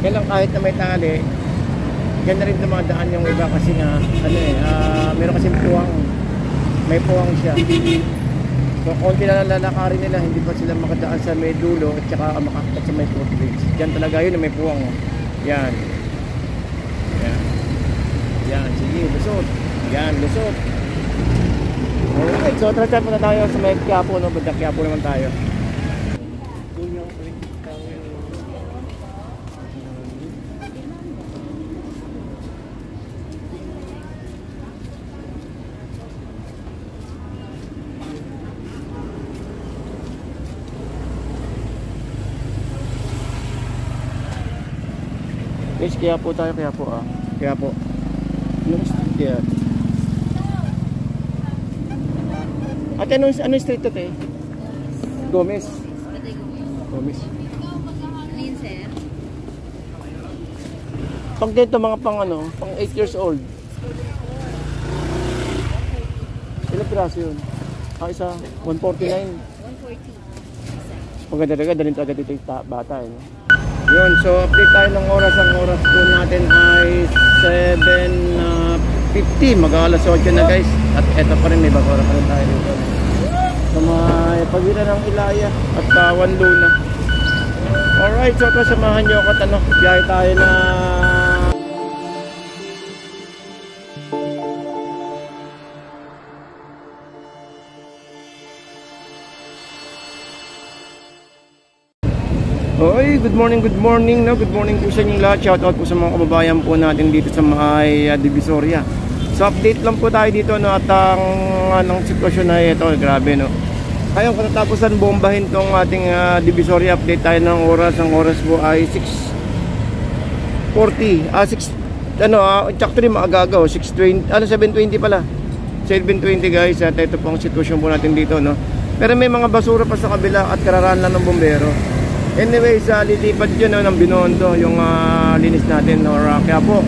Kaya lang kahit na may tali, yan na rin dumadaan yung iba kasi nga, meron kasing puwang. May puwang siya. So, konti na lalakarin nila, hindi pa sila makadaan sa may dulo at saka makakit sa may footbridge. Yan talaga yun na may puwang. Yan. Yan. Yan, sige, lusot. Yan, lusot. Alright, so tara muna tayo sa may Quiapo, no? Banda Quiapo naman tayo. Guys, Quiapo tayo, Quiapo Quiapo. Anong street yan? Ate, anong street ito eh? Gomez. Gomez. Pag dito mga pang 8 years old. Ilang piraso yun? Isa, 149. 140. Maganda talaga, dalhin talaga dito yung bata eh. Yun, so update tayo ng oras. Ang oras po natin ay 7:50. Mag-alas 8 na guys. At eto pa rin, may basura pa rin tayo dito. So may pagitan ng Ilaya at Wanluna. Alright, so samahan nyo ako at biyahe tayo na Hoy, good morning no? Good morning po sa inyong lahat. Shoutout po sa mga kababayan po natin dito sa may Divisoria. So update lang po tayo dito no, at ang sitwasyon na ito, grabe no. Ayun, katatapusan bombahin tong ating Divisoria. Update tayo ng oras. Ang oras po ay 6:40. Actually maagaga 6:20, 7:20 pala. 7:20 guys. At ito po ang sitwasyon po natin dito no. Pero may mga basura pa sa kabila at kararaan lang ng bombero. Anyways, lilipad yun ng Binondo yung linis natin kaya po.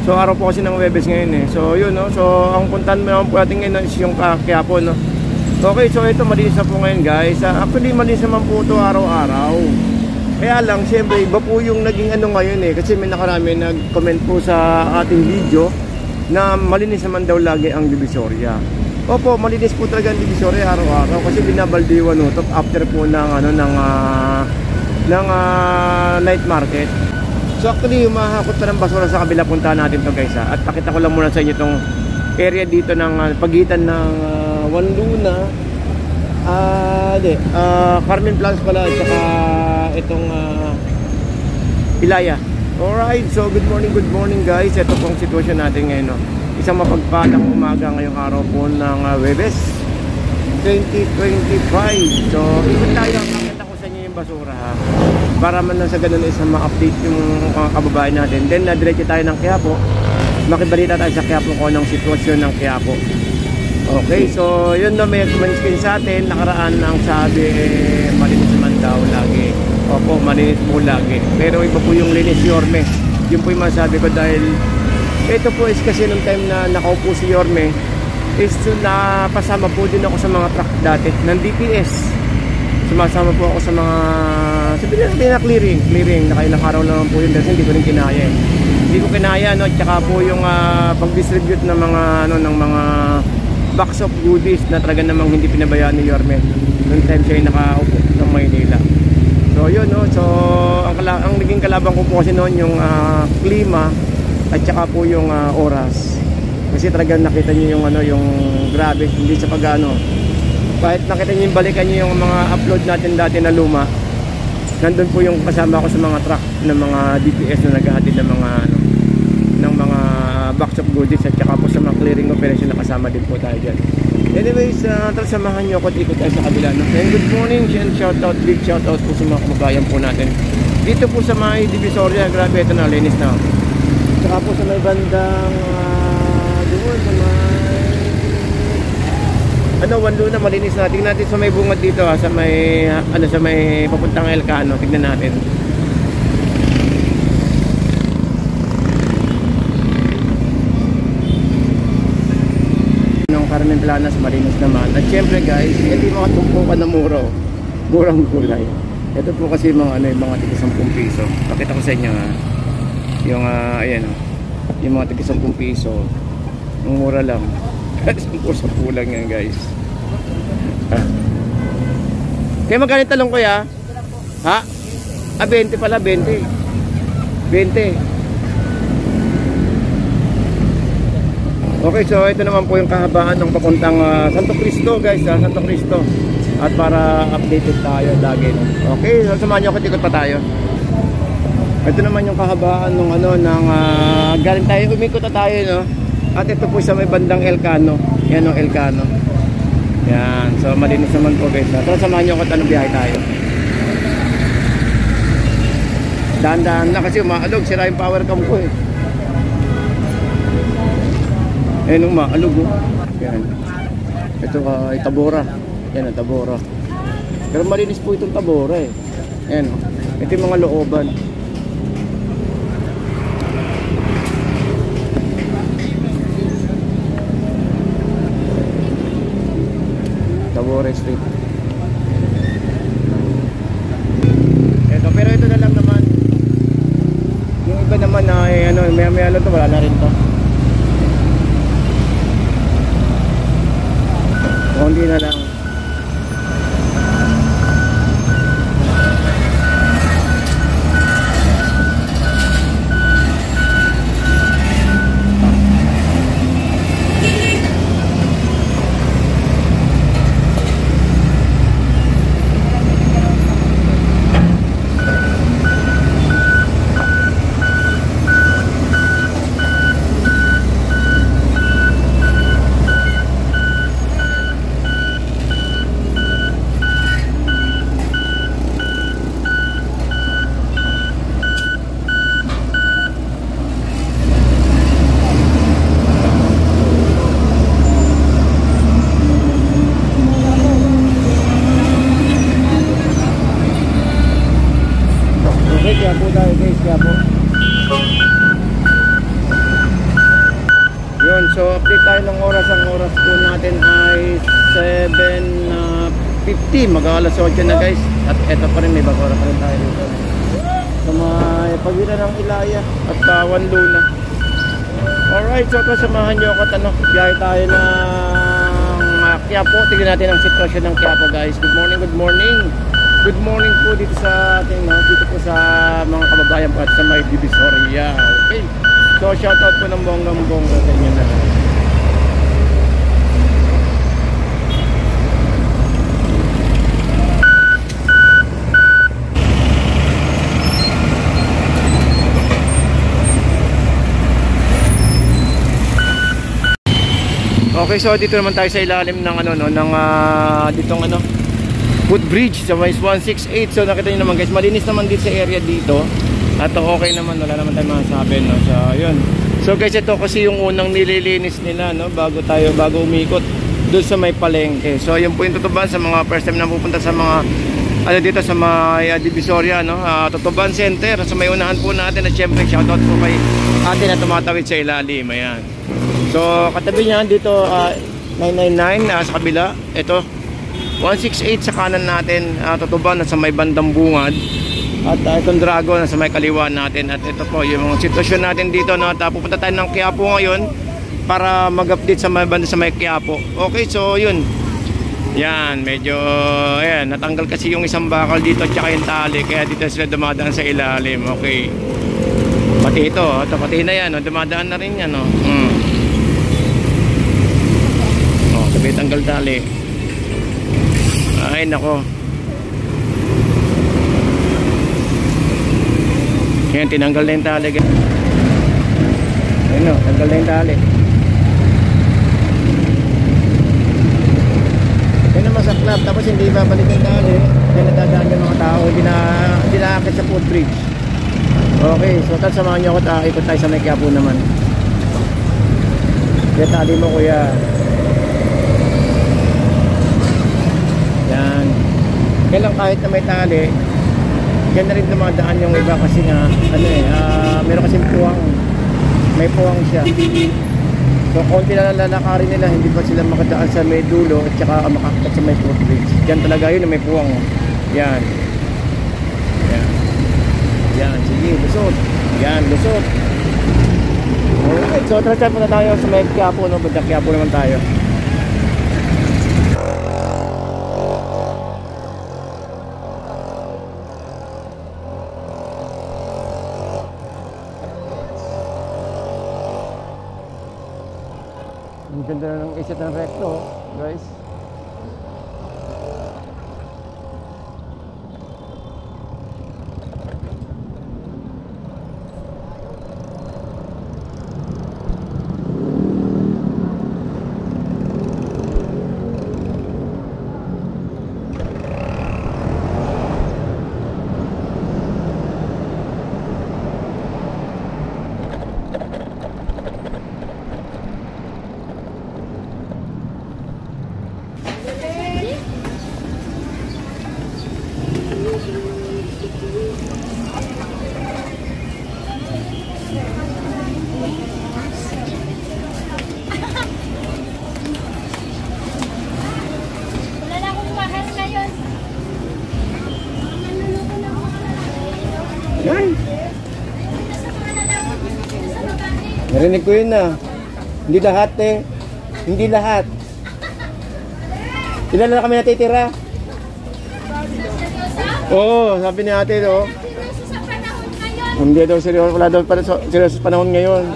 So araw po kasi ng Webes ngayon eh. So yun no. So ang puntahan naman po natin ngayon is yung Quiapo no. Okay, so ito malinis na po ngayon guys. Actually malinis naman po ito araw-araw. Kaya lang siyempre iba po yung naging ngayon eh. Kasi may nakarami nag-comment po sa ating video na malinis naman daw lagi ang Divisoria. Opo, malinis po talaga ang Divisoria araw-araw kasi binabaldiwan no, top after po ng night market. So actually humahakot pa ng basura sa kabila, punta natin to guys at pakita ko lang muna sa inyo itong area dito ng pagitan ng Wanluna Carmen Plans pala at saka itong Ilaya. Alright, so good morning guys. Ito pong sitwasyon natin ngayon no. Isang mapagpalang umaga ngayong araw po ng Webes 2025. So ikot tayo, pakita ko sa inyo yung basura ha, para man lang sa ganun is ma-update yung kababayan natin. Then diretso tayo ng Quiapo, makibalita tayo sa Quiapo kung anong sitwasyon ng Quiapo. Okay, so yun na, may kumaniskin sa atin nakaraan ang sabi malinis naman daw lagi. Opo, malinis po lagi, pero iba po yung linis Yorme. Yun po yung masabi ko dahil ito po is kasi nung time na nakaupo si Yorme is napasama po din ako sa mga truck dati ng DPS. Sumasama po ako sa mga sabihin natin na clearing. Nakailang araw naman po yun kasi hindi ko rin kinaya eh. Hindi ko kinaya no, tsaka po yung pag-distribute ng mga ng mga box of goodies na talaga namang hindi pinabayaan ni Yorme. Noong time siya yung nakaupo ng Maynila. So yun no, so ang naging kalabang ko po kasi noon yung klima at saka po yung oras. Kasi talagang nakita niyo yung yung grabe, hindi sa pag-ano. Kahit nakita niyo yung balikan niyo yung mga upload natin dati na luma. Nandun po yung kasama ko sa mga truck ng mga DPS na naghahatid ng mga ng mga box of goodies at saka po sa mga clearing operation na kasama din po tayo dyan. Anyways, tara samahan niyo ako at ikot tayo sa kabila no? And good morning and big shoutout po sa mga kababayan po natin dito po sa may Divisoria. Grabe, ito na, linis na. Saka po sa may bandang doon sa may Wanluna, malinis na. Tingnan natin sa may bungad dito sa may sa may papuntang Elcano. Tignan natin. Ng Carmen Planas, malinis naman. At syempre guys, hindi makatumpukan na murang gulay. Ito po kasi mga ano, yung mga tig 10 piso. Pakita ko sa inyo ha. Yung ayan oh. Yung mga tig 10 piso. Ang mura lang. 10 lang yan guys. Kaya magkano talong ko ya? Ha? 20 pala, 20. 20. Okay, so ito naman po yung kahabaan ng papuntang Santo Cristo guys, Santo Cristo. At para updated tayo lagi. Okay, so samahan nyo ako, tikot pa tayo. Ito naman yung kahabaan ng ano, ng galing tayo, umikot na tayo, no? At ito po sa may bandang Elcano. Yan o, Elcano. Yan, so malinis naman po guys. So samahan nyo ako at anong biyahe tayo. Dahan-dahan na kasi umaalog, sira yung power cam ko eh. Ayan o, umaalog o. Yan. Ito ay Tabora. Yan ang Tabora. Pero malinis po itong Tabora eh. Ayan o. Ito yung mga looban. Tabora Street. Ito, pero ito na lang naman. Yung iba naman na ano, may to, wala na rin to. Hindi na lang. Kaya po tayo guys, kaya po. Yun, so update tayo ng oras. Ang oras po natin ay 7:50, mag-alas 8 na guys. At eto pa rin, may bakura pa rin tayo dito. So may pagitan ng Ilaya at Tawan Luna. Alright, so ito samahan nyo ako at ano, biyahe tayo ng Quiapo. Tignan natin ang sitwasyon ng Quiapo guys. Good morning, good morning. Good morning po dito sa ating dito po sa mga kababayan po at sa may Divisoria. Okay. So shout out po ng bonggang-bongga sa inyo na. Okay, so dito naman tayo sa ilalim ng ano no, ng ditong ano footbridge sa Vice 168. So nakita niyo naman guys, malinis naman dito sa area dito. At okay naman, wala naman tayong masasabi no. So yun. So guys, ito kasi yung unang nililinis nila no, bago umikot doon sa may palengke. So yun po yung tutuban sa mga first time na pupunta sa mga ano dito sa may Divisoria no, Tutuban Center. So may unahan po natin at syempre shoutout po kay ate na tumatawid sa ilalim. Ayan. So katabi niyan dito 999 sa kabila. Ito 168 sa kanan natin, Tutuban na sa may bandang bungad. At itong Dragon na sa may kaliwa natin. At ito po yung sitwasyon natin dito no? At pupunta tayo ng Quiapo ngayon para mag-update sa may banda sa may Quiapo. Okay, so yun. Yan, medyo ayan, natanggal kasi yung isang bakal dito at saka yung tali, kaya dito sila dumadaan sa ilalim. Okay. Pati ito, pati na yan, dumadaan na rin yan. Sabi tanggal tali. Ay nako. Yan, tinanggal na yung tali. Ayun o, tanggal na yung tali. Yan ang masaklap. Tapos hindi babalik yung tali. Yan nadadaan yung mga tao. Hindi na-akit sa footbridge. Okay, so samahan nyo ako. Ikot tayo sa may Quiapo naman. Kaya tali mo kuya. Yan. Kailang kahit na may tali, yan na rin dumadaan yung iba kasi nga ano meron kasing puwang, may puwang siya. So konti na lalakarin nila, hindi pa sila makadaan sa may dulo at saka makakit sa may footbridge. Yan talaga yun na may puwang. Yan. Yan, sige, lusot. Yan, lusot. Alright, so try muna tayo sa may Quiapo, no? Banda Quiapo naman tayo. Ang ganda ng iset ng recto, guys. Yan. Narinig ko yun na. Hindi lahat eh. Hindi lahat. Ilan na kami natitira? Oo, sabi ni ate do. Hindi daw seryoso. Wala daw pa seryoso sa panahon ngayon.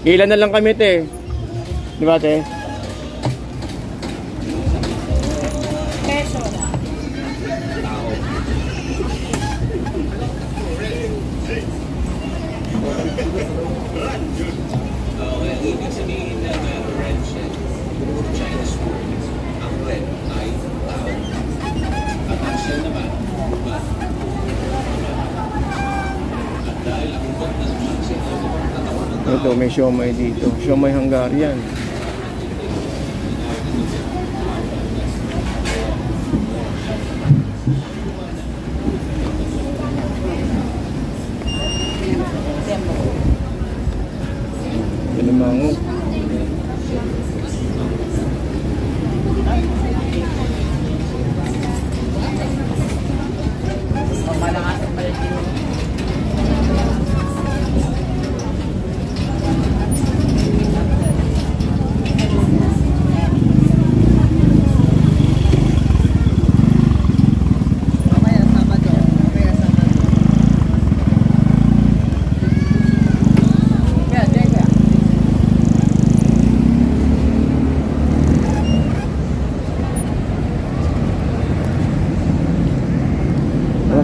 Ilan na lang kami te. Di ba te? Ito, may siomay dito. Siomay Hungarian. Limango.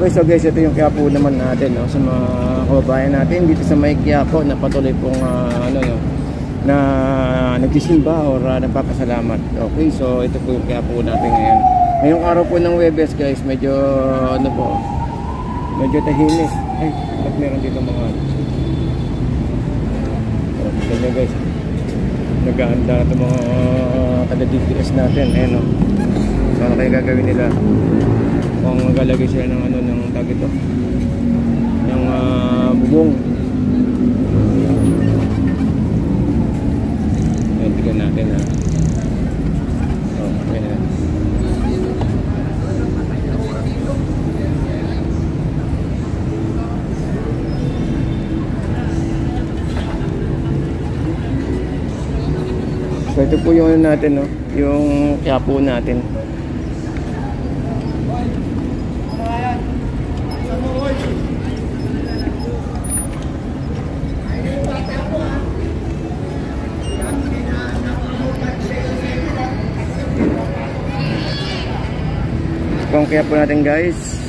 Okay, so guys, ito yung Quiapo naman natin, no? Sa mga kababayan natin dito sa may Quiapo na patuloy pong na nagsisimba or nagpapasalamat. Okay, so ito po yung Quiapo natin ngayon. Ngayong araw po ng Huwebes, guys, medyo medyo tahimik. Ay, ba't meron dito mga kita nyo guys, nag-aanda na itong mga taga-DPS natin. Ayan, no? So ano kayo gagawin nila? Kung nagalagay sila ng ng tag ito, ng bubong. Ayan, tignan natin ha. Okay na. So ito po yung natin, no? Yung Quiapo natin. Kung kaya po natin guys.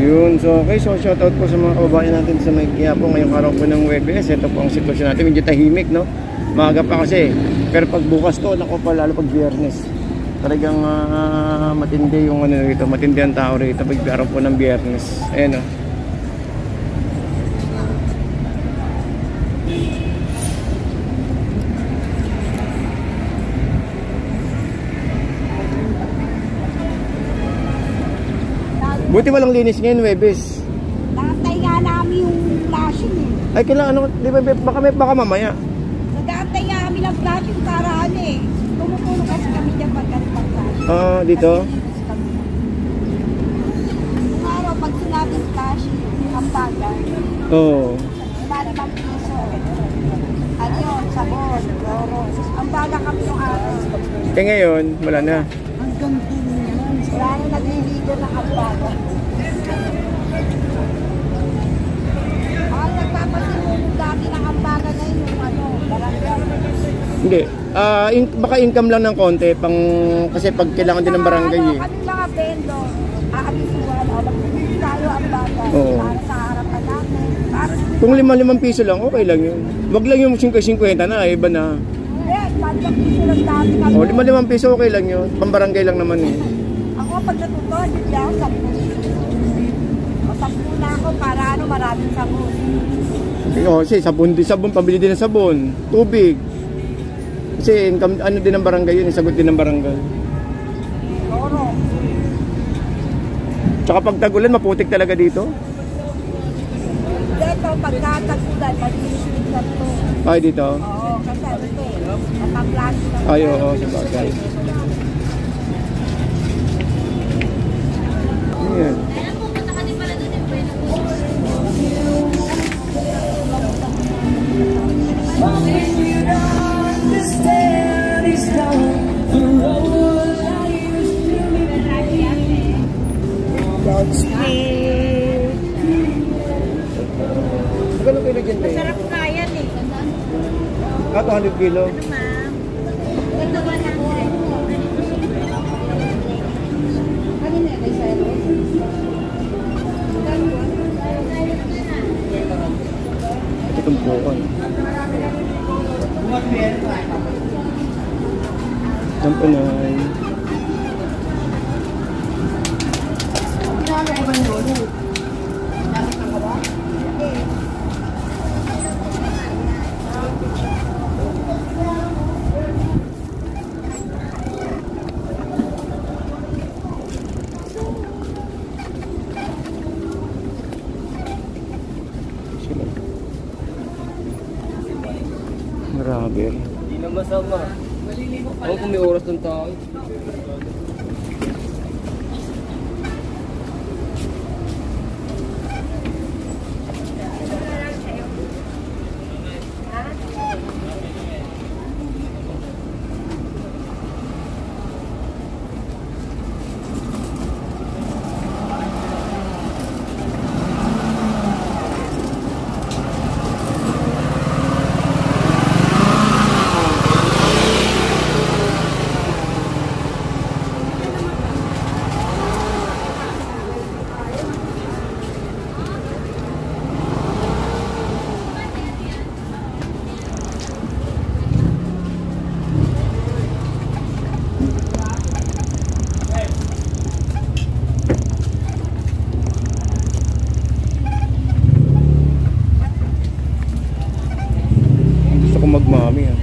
Yun, so okay, so shoutout po sa mga kababayan natin sa may Quiapo ngayong araw po ng Huwebes. Ito po ang sitwasyon natin, medyo tahimik, no? Maaga pa kasi, pero pag bukas to, naku pa, lalo pag Biyernes, talagang matindi yung rito, matindi ang tao rito pag araw po ng Biyernes. Ayan, no? Buti walang linis ngayon, Huwebes. Nakatay nga namin yung flashing eh. Ay, kailangan ano, di ba, baka mamaya. Nag-aantay nga kami ng flash yung karaan eh. Tumutulo kasi kami dyan pagka-flash. Dito? Kung araw, pag sinabing flash, ang bagal. Oo. Wala naman piso. Ano yun, sabon, loro. Ang bagal kami yung araw. Eh ngayon, wala na. Hanggang din yan. Wala na nagliligo ng ang bagal. Ang nagpapasimulong dati ng ang bagal na yun, yung ano, barangay. Hindi. Baka income lang ng konti pang kasi pag kailangan din ng barangay eh. Kami mga bendo, aabisuan, alam mo, tayo ang bagal. Oo. Para sa harapan natin. Para Kung 5 piso lang, okay lang yun. Wag lang yung 50-50 na, iba na. yes, panjang piso lang dati kami. O, 5 piso okay lang yun. Pambarangay lang naman eh. Ako pag natuto, yun lang, 10. O 10 na ako para ano, maraming sabon. O, kasi sabon, pabili din ng sabon. Tubig. Kasi income, ano din ng barangay yun, sagot din ng barangay. Loro. Tsaka pag tagulan, maputik talaga dito. Dito, pagkatagulan, malinis na to. Ay, dito. Oo, kasi ano to eh, napaplastic na. Ay, oo, sa bagay. Ayan. Magkano kilo dyan tayo? Sarap na yan eh. 200 kilo. Ma'am. Ganda 100. Kanina kay Sero? Itong pukan. Sampanay. Grabe. Hindi na masama. Ako kung may oras ng tao. Gusto ko magmami ah.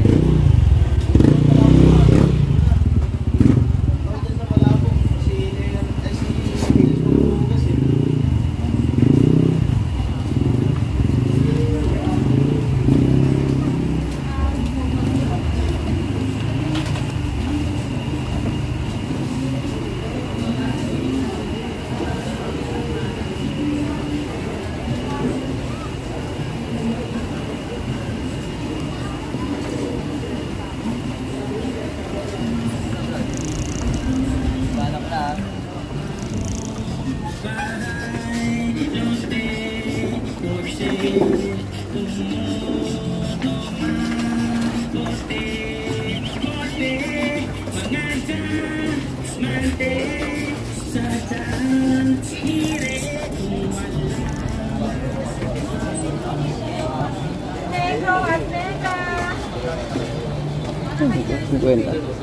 Negro at nega. 50.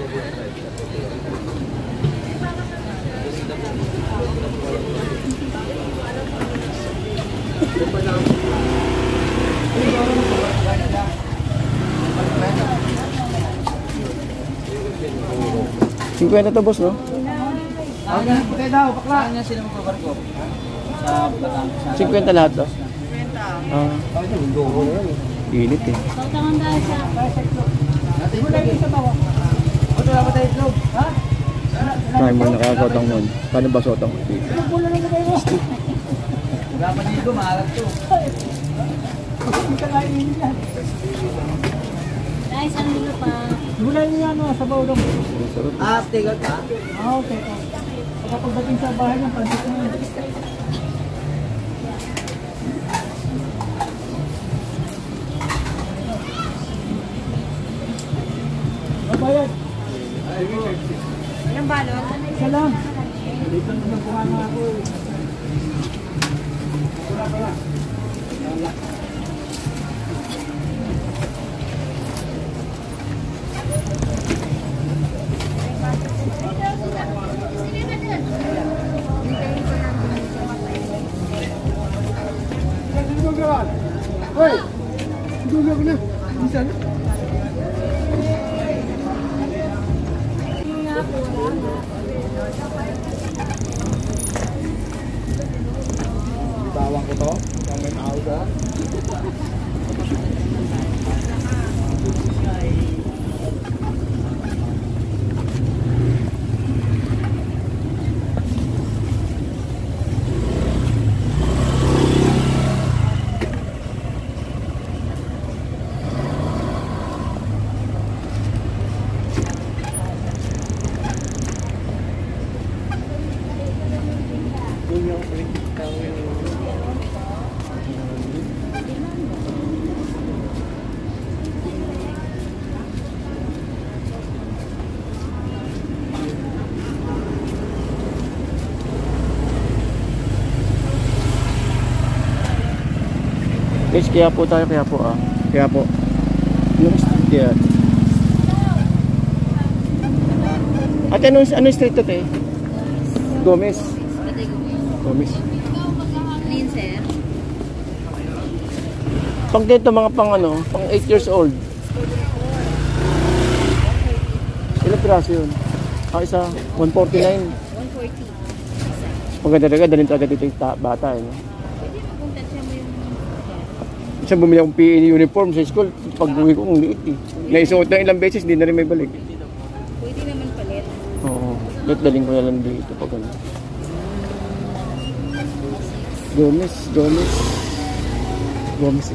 $50 to, boss, no? Saan niya sila magpaparko? Sa Batangas. 50 lahat, to? Ah, init eh. Sautangan dahil sa... Kaya mo nakasotang nun. Paano ba sotang? Guys, ano nilo pa? Gulay niya ano, sa bawang. Ah, tinggal ka? Ah, okay. Pagdating sa bahay niya, pansit na yun. Babayad. Ilang balot? Isa lang. Dito na nakuha na ako. Wala pala. Hoy! Dulo ko na. Bisa na. Bawang ko to. Ang may tao ka. Guys, kaya po tayo, kaya po ah. Kaya po. Yung street yan. Ate, anong street to, te? Gomez. Gomez. Clean, sir. Pang dito, mga pang ano, pang 8 years old. Ilang piraso yun? Ah, isa, 149. 140. Maganda talaga, dalhin talaga dito yung bata eh. No? Pwede mapunta siya mo yung... Siya bumili akong PE uniform sa school. Pag uwi ko, ang liit eh. Naisuot na ilang beses, hindi na rin may balik. Pwede naman palit. Oo. Daling ko na lang dito pag ano. Gomez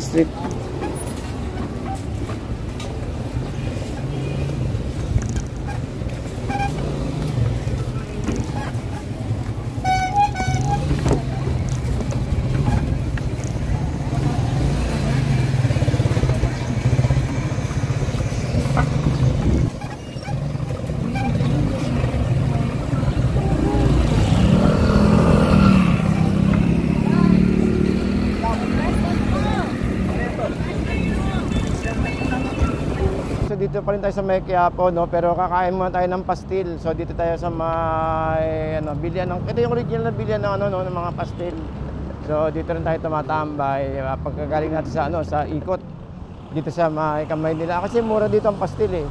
Street. So dito pa rin tayo sa may Quiapo, no? Pero kakain muna tayo ng pastil. So dito tayo sa may bilihan ng, ito yung original na bilihan ng ano, no, ng mga pastil. So dito rin tayo tumatambay pagkagaling natin sa sa ikot. Dito sa may kamay nila kasi mura dito ang pastil eh.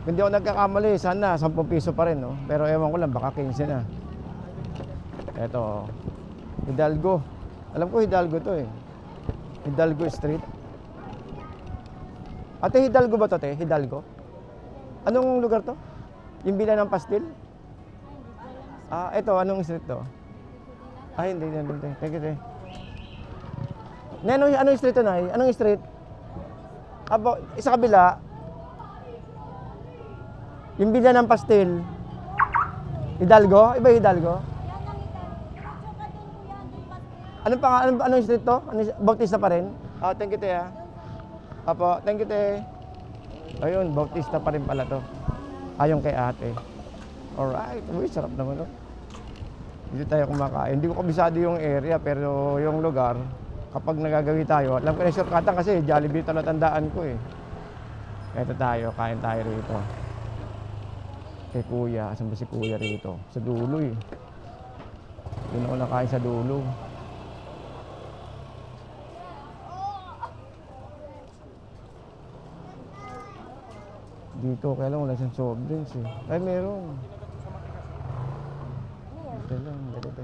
Hindi ako nagkakamali, sana 10 piso pa rin, no? Pero ewan ko lang, baka 15 na. Ito, Hidalgo. Alam ko Hidalgo to eh. Hidalgo Street. Ate, Hidalgo ba to, te? Hidalgo? Anong lugar to? Yung bila ng pastil? Ah, ito, anong street to? Ay, hindi. Thank you, te. Anong street to, Nay? Anong street? Abo, isa kabila. Yung bila ng pastil. Hidalgo? Iba Hidalgo? Anong street to? Bautista pa rin? Ah, thank you, te, ha. Apo, thank you, te. Ayun, Bautista pa rin pala to. Ayong kay ate. Alright, uy, sarap naman, no? Dito tayo kumakain. Hindi ko kabisado yung area, pero yung lugar, kapag nagagawi tayo, alam ko na shortcutan kasi Jollibee talaga tandaan ko eh. Ito tayo, kain tayo rito. Kay kuya, asan ba si kuya rito? Sa dulo eh. Doon ako nakain sa dulo. Dito, kaya lang wala siyang soft drinks eh. Ay, meron. Ito lang, ganito.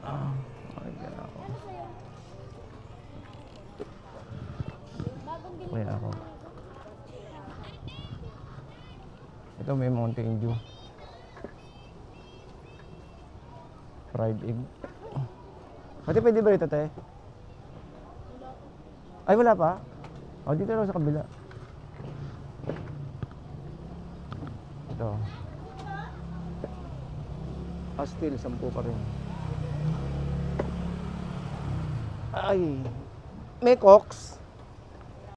Kaya ako. Kaya ako. Ito may Mountain Dew. Fried egg. Pati pwede ba ito, te? Ay, wala pa? O, dito lang sa kabila. Ito. Still, 10 pa rin. Ay. May Cox.